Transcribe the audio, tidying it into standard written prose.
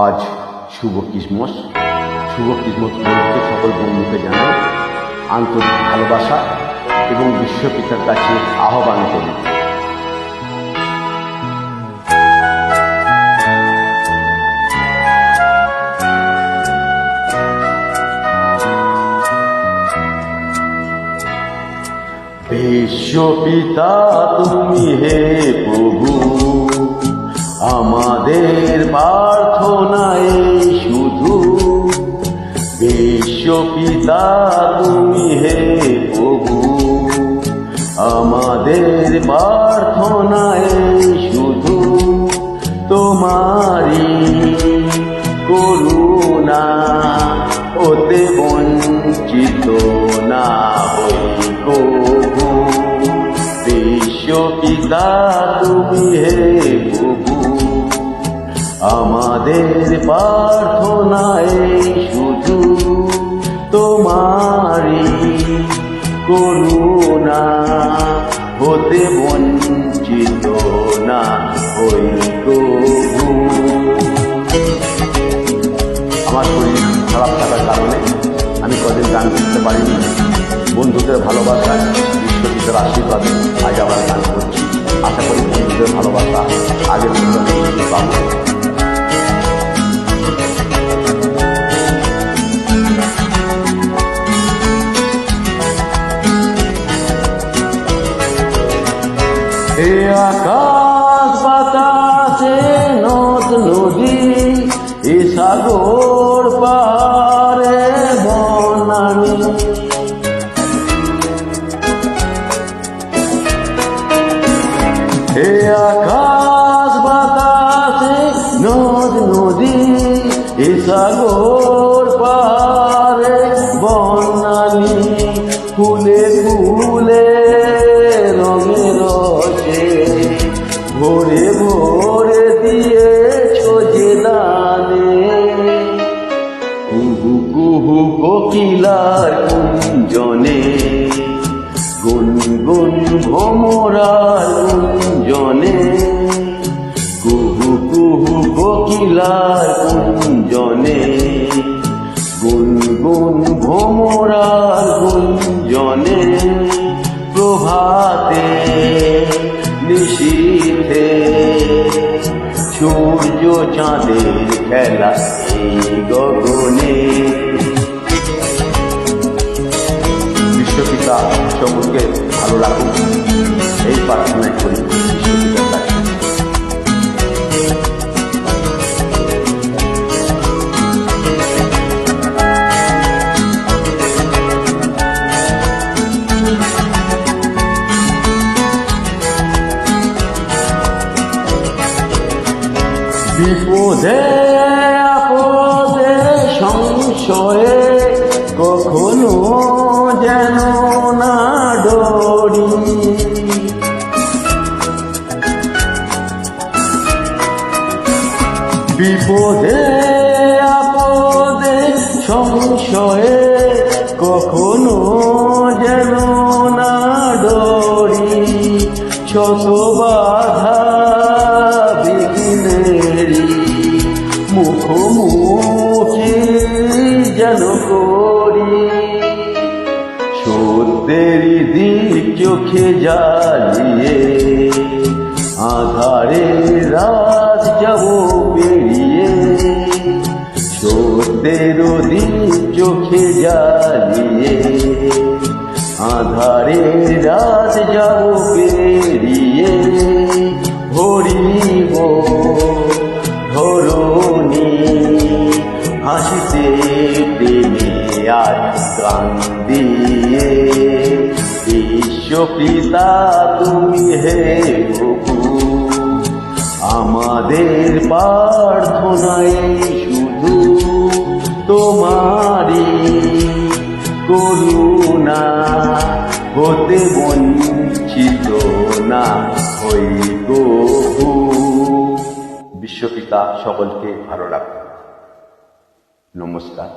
আজ শুভ ক্রিসমাস। শুভ ক্রিসমাস উপলক্ষে সকল বন্ধুকে জানাই আন্তরিক ভালোবাসা এবং বিশ্বপিতার কাছে আহ্বান করি। বিশ্বপিতা তুমি হে প্রভু, আমাদের প্রার্থনায় শুধু। বিশ্বপিতা তুমি হে প্রভু, আমাদের প্রার্থনায় শুধু। তোমারি করুণা ওতে বঞ্চিত না হই প্রভু। বিশ্বপিতা তুমি হে প্রভু, আমাদের প্রার্থনায় শুধু। তোমারি করুণা হতে বঞ্চিত না হই প্রভু। আমার শরীর খারাপ থাকার কারণে আমি কদিন গান করতে পারিনি। বন্ধুদের ভালোবাসায়, বিশ্বপিতার আশীর্বাদে আজ আবার গান করছি। আশা করি বন্ধুদের ভালোবাসা আগের মতো পাবো। হে আকাশ বাতাসে নদ নদী, এ সাগর পারে বনানী। হে আকাশ বাতাসে নদ নদী, এ সাগর পারে বনানী। ফুলে ফুলে রঙে রসে ভরে ভরে দিয়েছ যে দানে। কুহু কুহু কোকিলার কুঞ্জনে, গুনগুন ভ্রমরার গুঞ্জনে। কুহু কুহু কোকিলার কুঞ্জনে, গুনগুন ভ্রমরার গুঞ্জনে। প্রভাতে নিশীথে সূর্য চাঁদের খেলা এই গগনে। বিশ্বপিতা সকলকে ভালো রাখুন, এই প্রার্থনা করি বিশ্বপিতার কাছে। বিপদে আপদে সংশয়ে কখনো যেন না ডরি। বিপদে আপদে সংশয়ে কখনো যেন না ডরি। শত বাধা বিঘ্নেরি মুখোমুখি যেন করি। সত্যেরই দিক চোখে জ্বালিয়ে আধারে রাত যাব পেরিয়ে। সত্যের দিক চোখে জ্বালিয়ে আধারে রাত যাব পেরিয়ে। ভরিব ধরণী হাসিতে প্রেমে আর গান দিয়ে। বিশ্বপিতা তুমি হে প্রভু, আমাদের প্রার্থনায় শুধু। তোমারি করুণা হতে বঞ্চিত না হই প্রভু। বিশ্বপিতা সকলকে ভালো রাখুন। নমস্কার।